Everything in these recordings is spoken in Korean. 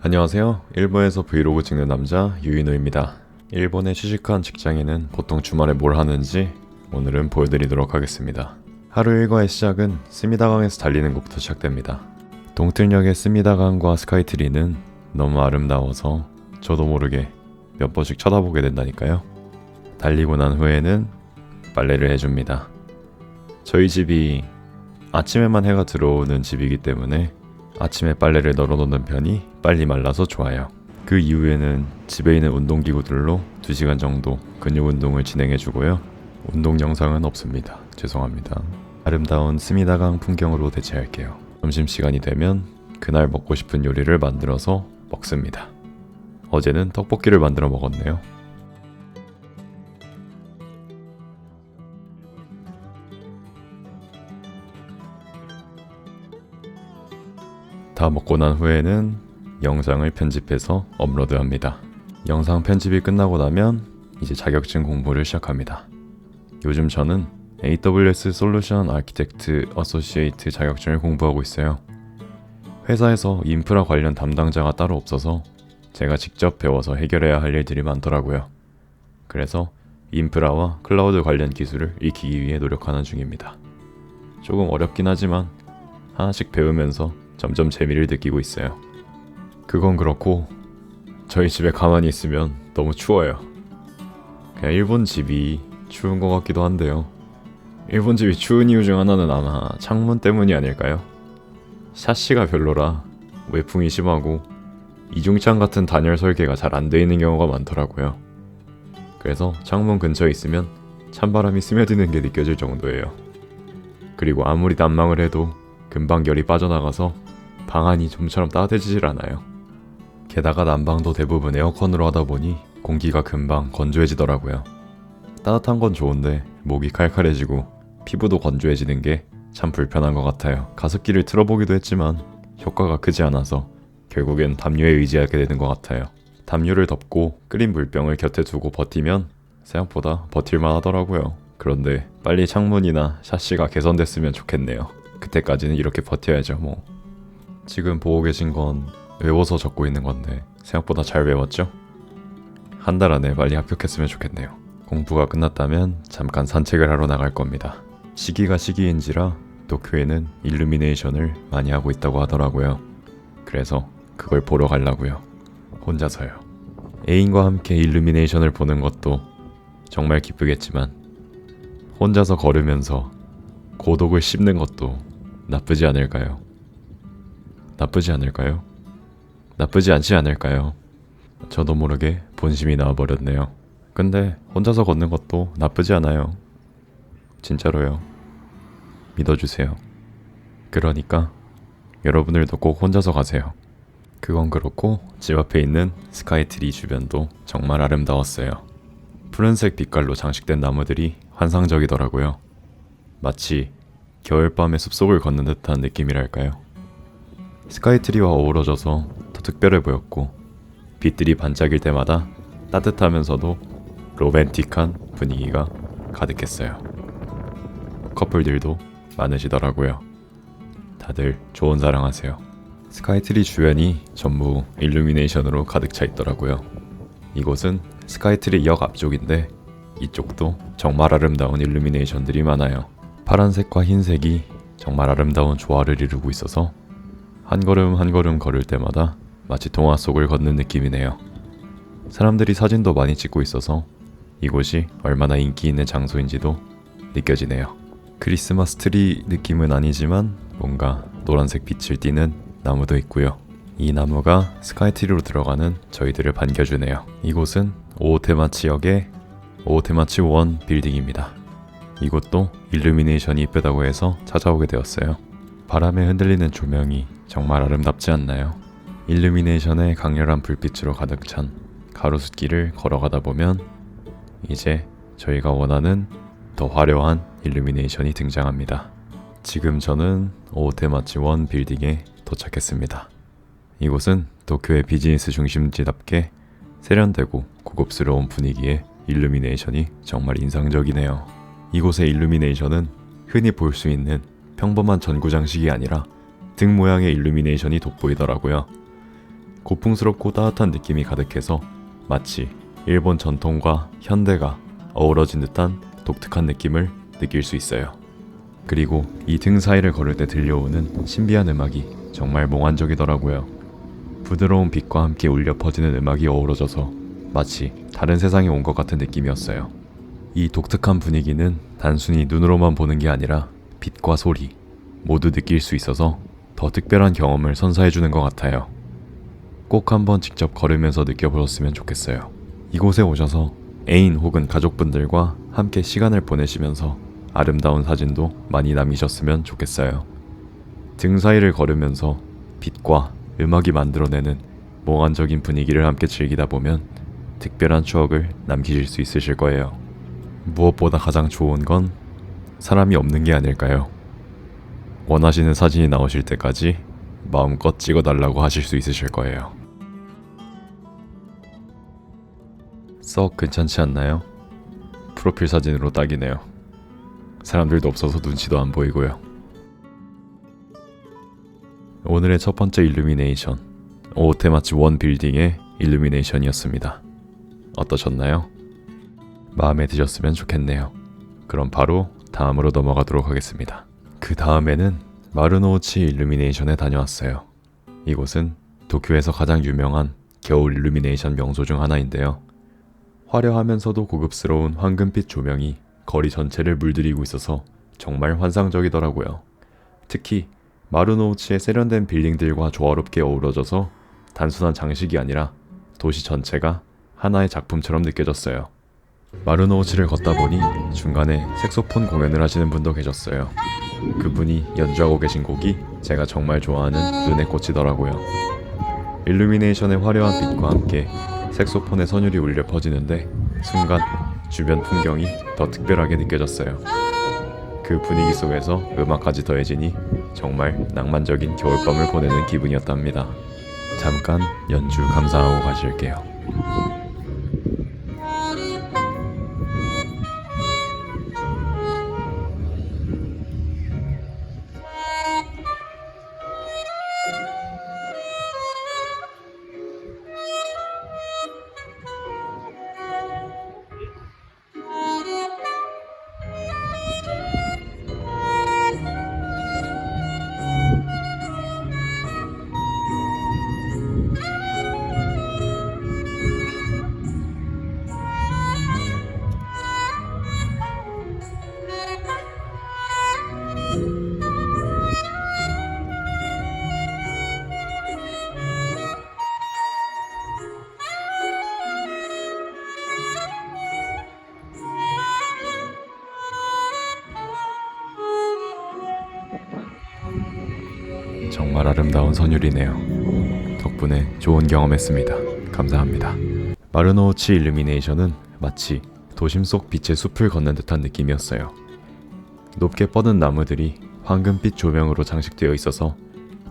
안녕하세요. 일본에서 브이로그 찍는 남자 유인호입니다. 일본에 취직한 직장인은 보통 주말에 뭘 하는지 오늘은 보여드리도록 하겠습니다. 하루 일과의 시작은 스미다강에서 달리는 것부터 시작됩니다. 동틀역의 스미다강과 스카이트리는 너무 아름다워서 저도 모르게 몇 번씩 쳐다보게 된다니까요. 달리고 난 후에는 빨래를 해줍니다. 저희 집이 아침에만 해가 들어오는 집이기 때문에 아침에 빨래를 널어놓는 편이 빨리 말라서 좋아요. 그 이후에는 집에 있는 운동기구들로 2시간 정도 근육 운동을 진행해주고요. 운동 영상은 없습니다. 죄송합니다. 아름다운 스미다강 풍경으로 대체할게요. 점심시간이 되면 그날 먹고 싶은 요리를 만들어서 먹습니다. 어제는 떡볶이를 만들어 먹었네요. 다 먹고 난 후에는 영상을 편집해서 업로드합니다. 영상 편집이 끝나고 나면 이제 자격증 공부를 시작합니다. 요즘 저는 AWS 솔루션 아키텍트 어소시에이트 자격증을 공부하고 있어요. 회사에서 인프라 관련 담당자가 따로 없어서 제가 직접 배워서 해결해야 할 일들이 많더라고요. 그래서 인프라와 클라우드 관련 기술을 익히기 위해 노력하는 중입니다. 조금 어렵긴 하지만 하나씩 배우면서 점점 재미를 느끼고 있어요. 그건 그렇고 저희 집에 가만히 있으면 너무 추워요. 그냥 일본 집이 추운 것 같기도 한데요. 일본 집이 추운 이유 중 하나는 아마 창문 때문이 아닐까요? 샤시가 별로라 외풍이 심하고 이중창 같은 단열 설계가 잘 안 돼 있는 경우가 많더라고요. 그래서 창문 근처에 있으면 찬바람이 스며드는 게 느껴질 정도예요. 그리고 아무리 난방을 해도 금방 열이 빠져나가서 방 안이 좀처럼 따뜻해지질 않아요. 게다가 난방도 대부분 에어컨으로 하다 보니 공기가 금방 건조해지더라고요. 따뜻한 건 좋은데 목이 칼칼해지고 피부도 건조해지는 게 참 불편한 것 같아요. 가습기를 틀어보기도 했지만 효과가 크지 않아서 결국엔 담요에 의지하게 되는 것 같아요. 담요를 덮고 끓인 물병을 곁에 두고 버티면 생각보다 버틸만 하더라고요. 그런데 빨리 창문이나 샤시가 개선됐으면 좋겠네요. 그때까지는 이렇게 버텨야죠 뭐. 지금 보고 계신 건 외워서 적고 있는 건데 생각보다 잘 외웠죠? 한 달 안에 빨리 합격했으면 좋겠네요. 공부가 끝났다면 잠깐 산책을 하러 나갈 겁니다. 시기가 시기인지라 도쿄에는 일루미네이션을 많이 하고 있다고 하더라고요. 그래서 그걸 보러 가려고요. 혼자서요. 애인과 함께 일루미네이션을 보는 것도 정말 기쁘겠지만 혼자서 걸으면서 고독을 씹는 것도 나쁘지 않을까요? 나쁘지 않을까요? 나쁘지 않지 않을까요? 저도 모르게 본심이 나와버렸네요. 근데 혼자서 걷는 것도 나쁘지 않아요. 진짜로요. 믿어주세요. 그러니까 여러분들도 꼭 혼자서 가세요. 그건 그렇고 집 앞에 있는 스카이트리 주변도 정말 아름다웠어요. 푸른색 빛깔로 장식된 나무들이 환상적이더라고요. 마치 겨울밤의 숲속을 걷는 듯한 느낌이랄까요. 스카이트리와 어우러져서 더 특별해 보였고 빛들이 반짝일 때마다 따뜻하면서도 로맨틱한 분위기가 가득했어요. 커플들도 많으시더라고요. 다들 좋은 사랑하세요. 스카이트리 주변이 전부 일루미네이션으로 가득 차 있더라고요. 이곳은 스카이트리 역 앞쪽인데 이쪽도 정말 아름다운 일루미네이션들이 많아요. 파란색과 흰색이 정말 아름다운 조화를 이루고 있어서 한 걸음 한 걸음 걸을 때마다 마치 동화 속을 걷는 느낌이네요. 사람들이 사진도 많이 찍고 있어서 이곳이 얼마나 인기 있는 장소인지도 느껴지네요. 크리스마스 트리 느낌은 아니지만 뭔가 노란색 빛을 띠는 나무도 있고요. 이 나무가 스카이트리로 들어가는 저희들을 반겨주네요. 이곳은 오오테마치역의 오오테마치 원 빌딩입니다. 이곳도 일루미네이션이 이쁘다고 해서 찾아오게 되었어요. 바람에 흔들리는 조명이 정말 아름답지 않나요? 일루미네이션의 강렬한 불빛으로 가득 찬 가로수길을 걸어가다 보면 이제 저희가 원하는 더 화려한 일루미네이션이 등장합니다. 지금 저는 오오테마치 원 빌딩에 도착했습니다. 이곳은 도쿄의 비즈니스 중심지답게 세련되고 고급스러운 분위기의 일루미네이션이 정말 인상적이네요. 이곳의 일루미네이션은 흔히 볼 수 있는 평범한 전구 장식이 아니라 등 모양의 일루미네이션이 돋보이더라고요. 고풍스럽고 따뜻한 느낌이 가득해서 마치 일본 전통과 현대가 어우러진 듯한 독특한 느낌을 느낄 수 있어요. 그리고 이 등 사이를 걸을 때 들려오는 신비한 음악이 정말 몽환적이더라고요. 부드러운 빛과 함께 울려 퍼지는 음악이 어우러져서 마치 다른 세상에 온 것 같은 느낌이었어요. 이 독특한 분위기는 단순히 눈으로만 보는 게 아니라 빛과 소리 모두 느낄 수 있어서 더 특별한 경험을 선사해주는 것 같아요. 꼭 한번 직접 걸으면서 느껴보셨으면 좋겠어요. 이곳에 오셔서 애인 혹은 가족분들과 함께 시간을 보내시면서 아름다운 사진도 많이 남기셨으면 좋겠어요. 등 사이를 걸으면서 빛과 음악이 만들어내는 몽환적인 분위기를 함께 즐기다 보면 특별한 추억을 남기실 수 있으실 거예요. 무엇보다 가장 좋은 건 사람이 없는 게 아닐까요? 원하시는 사진이 나오실 때까지 마음껏 찍어달라고 하실 수 있으실 거예요. 썩 괜찮지 않나요? 프로필 사진으로 딱이네요. 사람들도 없어서 눈치도 안 보이고요. 오늘의 첫 번째 일루미네이션, 오테마치 원 빌딩의 일루미네이션이었습니다. 어떠셨나요? 마음에 드셨으면 좋겠네요. 그럼 바로 다음으로 넘어가도록 하겠습니다. 그 다음에는 마루노우치 일루미네이션에 다녀왔어요. 이곳은 도쿄에서 가장 유명한 겨울 일루미네이션 명소 중 하나인데요. 화려하면서도 고급스러운 황금빛 조명이 거리 전체를 물들이고 있어서 정말 환상적이더라고요. 특히 마루노우치의 세련된 빌딩들과 조화롭게 어우러져서 단순한 장식이 아니라 도시 전체가 하나의 작품처럼 느껴졌어요. 마루노우치를 걷다 보니 중간에 색소폰 공연을 하시는 분도 계셨어요. 그분이 연주하고 계신 곡이 제가 정말 좋아하는 눈에 꽂히더라고요. 일루미네이션의 화려한 빛과 함께 색소폰의 선율이 울려 퍼지는데 순간 주변 풍경이 더 특별하게 느껴졌어요. 그 분위기 속에서 음악까지 더해지니 정말 낭만적인 겨울밤을 보내는 기분이었답니다. 잠깐 연주 감상하고 가실게요. 정말 아름다운 선율이네요. 덕분에 좋은 경험했습니다. 감사합니다. 마루노우치 일루미네이션은 마치 도심 속 빛의 숲을 걷는 듯한 느낌이었어요. 높게 뻗은 나무들이 황금빛 조명으로 장식되어 있어서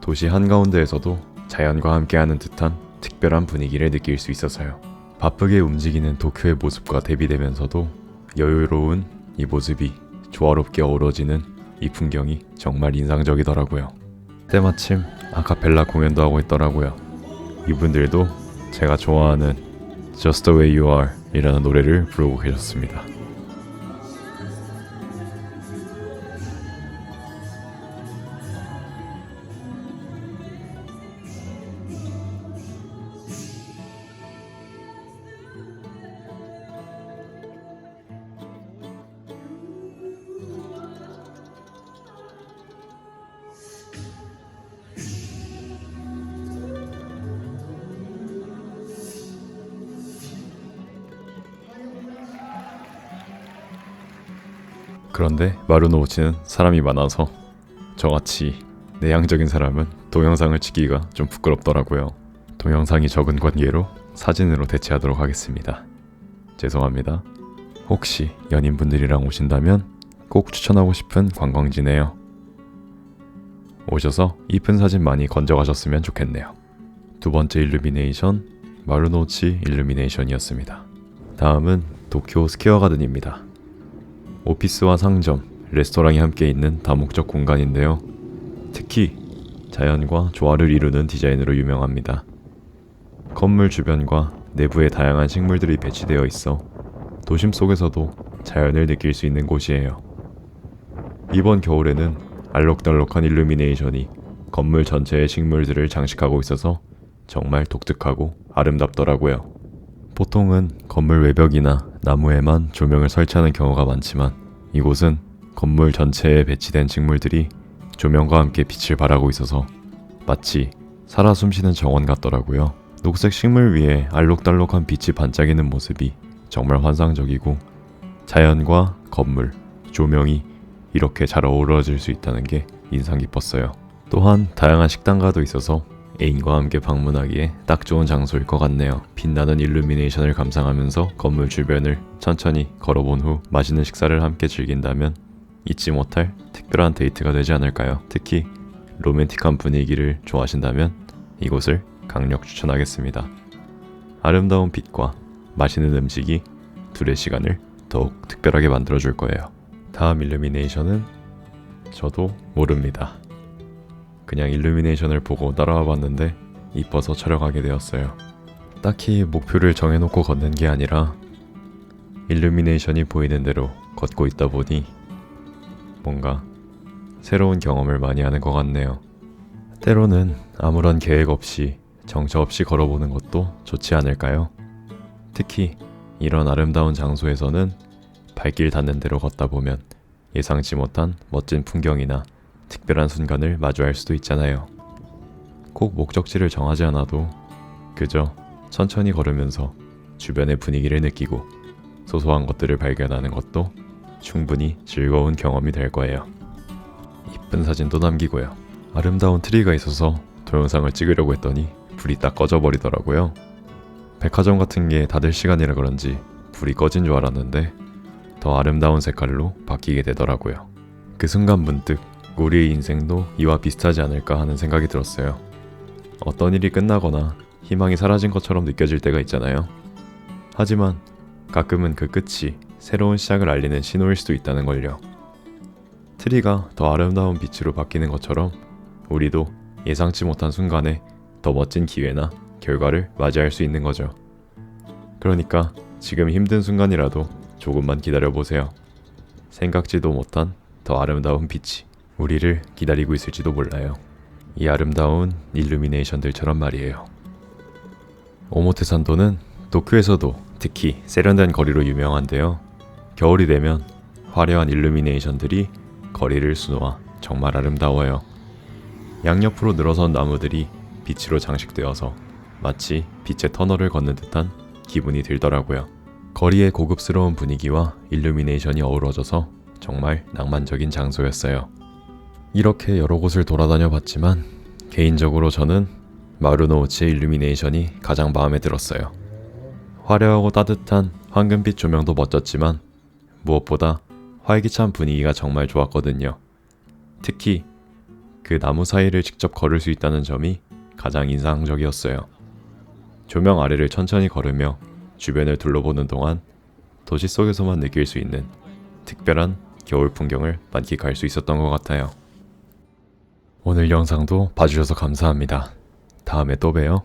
도시 한가운데에서도 자연과 함께하는 듯한 특별한 분위기를 느낄 수 있어서요. 바쁘게 움직이는 도쿄의 모습과 대비되면서도 여유로운 이 모습이 조화롭게 어우러지는 이 풍경이 정말 인상적이더라고요. 때마침 아카펠라 공연도 하고 있더라고요. 이분들도 제가 좋아하는 Just the Way You Are 이라는 노래를 부르고 계셨습니다. 그런데 마루노우치는 사람이 많아서 저같이 내향적인 사람은 동영상을 찍기가 좀 부끄럽더라고요. 동영상이 적은 관계로 사진으로 대체하도록 하겠습니다. 죄송합니다. 혹시 연인분들이랑 오신다면 꼭 추천하고 싶은 관광지네요. 오셔서 이쁜 사진 많이 건져가셨으면 좋겠네요. 두 번째 일루미네이션, 마루노우치 일루미네이션이었습니다. 다음은 도쿄 스퀘어 가든입니다. 오피스와 상점, 레스토랑이 함께 있는 다목적 공간인데요. 특히 자연과 조화를 이루는 디자인으로 유명합니다. 건물 주변과 내부에 다양한 식물들이 배치되어 있어 도심 속에서도 자연을 느낄 수 있는 곳이에요. 이번 겨울에는 알록달록한 일루미네이션이 건물 전체의 식물들을 장식하고 있어서 정말 독특하고 아름답더라고요. 보통은 건물 외벽이나 나무에만 조명을 설치하는 경우가 많지만 이곳은 건물 전체에 배치된 식물들이 조명과 함께 빛을 발하고 있어서 마치 살아 숨쉬는 정원 같더라고요. 녹색 식물 위에 알록달록한 빛이 반짝이는 모습이 정말 환상적이고 자연과 건물, 조명이 이렇게 잘 어우러질 수 있다는 게 인상 깊었어요. 또한 다양한 식당가도 있어서 애인과 함께 방문하기에 딱 좋은 장소일 것 같네요. 빛나는 일루미네이션을 감상하면서 건물 주변을 천천히 걸어본 후 맛있는 식사를 함께 즐긴다면 잊지 못할 특별한 데이트가 되지 않을까요? 특히 로맨틱한 분위기를 좋아하신다면 이곳을 강력 추천하겠습니다. 아름다운 빛과 맛있는 음식이 둘의 시간을 더욱 특별하게 만들어줄 거예요. 다음 일루미네이션은 저도 모릅니다. 그냥 일루미네이션을 보고 따라와 봤는데 이뻐서 촬영하게 되었어요. 딱히 목표를 정해놓고 걷는 게 아니라 일루미네이션이 보이는 대로 걷고 있다 보니 뭔가 새로운 경험을 많이 하는 것 같네요. 때로는 아무런 계획 없이 정처 없이 걸어보는 것도 좋지 않을까요? 특히 이런 아름다운 장소에서는 발길 닿는 대로 걷다 보면 예상치 못한 멋진 풍경이나 특별한 순간을 마주할 수도 있잖아요. 꼭 목적지를 정하지 않아도 그저 천천히 걸으면서 주변의 분위기를 느끼고 소소한 것들을 발견하는 것도 충분히 즐거운 경험이 될 거예요. 이쁜 사진도 남기고요. 아름다운 트리가 있어서 동영상을 찍으려고 했더니 불이 딱 꺼져버리더라고요. 백화점 같은 게 닫을 시간이라 그런지 불이 꺼진 줄 알았는데 더 아름다운 색깔로 바뀌게 되더라고요. 그 순간 문득 우리의 인생도 이와 비슷하지 않을까 하는 생각이 들었어요. 어떤 일이 끝나거나 희망이 사라진 것처럼 느껴질 때가 있잖아요. 하지만 가끔은 그 끝이 새로운 시작을 알리는 신호일 수도 있다는 걸요. 트리가 더 아름다운 빛으로 바뀌는 것처럼 우리도 예상치 못한 순간에 더 멋진 기회나 결과를 맞이할 수 있는 거죠. 그러니까 지금 힘든 순간이라도 조금만 기다려보세요. 생각지도 못한 더 아름다운 빛이 우리를 기다리고 있을지도 몰라요. 이 아름다운 일루미네이션들처럼 말이에요. 오모테산도는 도쿄에서도 특히 세련된 거리로 유명한데요. 겨울이 되면 화려한 일루미네이션들이 거리를 수놓아 정말 아름다워요. 양옆으로 늘어선 나무들이 빛으로 장식되어서 마치 빛의 터널을 걷는 듯한 기분이 들더라고요. 거리의 고급스러운 분위기와 일루미네이션이 어우러져서 정말 낭만적인 장소였어요. 이렇게 여러 곳을 돌아다녀 봤지만 개인적으로 저는 마루노우치의 일루미네이션이 가장 마음에 들었어요. 화려하고 따뜻한 황금빛 조명도 멋졌지만 무엇보다 활기찬 분위기가 정말 좋았거든요. 특히 그 나무 사이를 직접 걸을 수 있다는 점이 가장 인상적이었어요. 조명 아래를 천천히 걸으며 주변을 둘러보는 동안 도시 속에서만 느낄 수 있는 특별한 겨울 풍경을 만끽할 수 있었던 것 같아요. 오늘 영상도 봐주셔서 감사합니다. 다음에 또 봬요.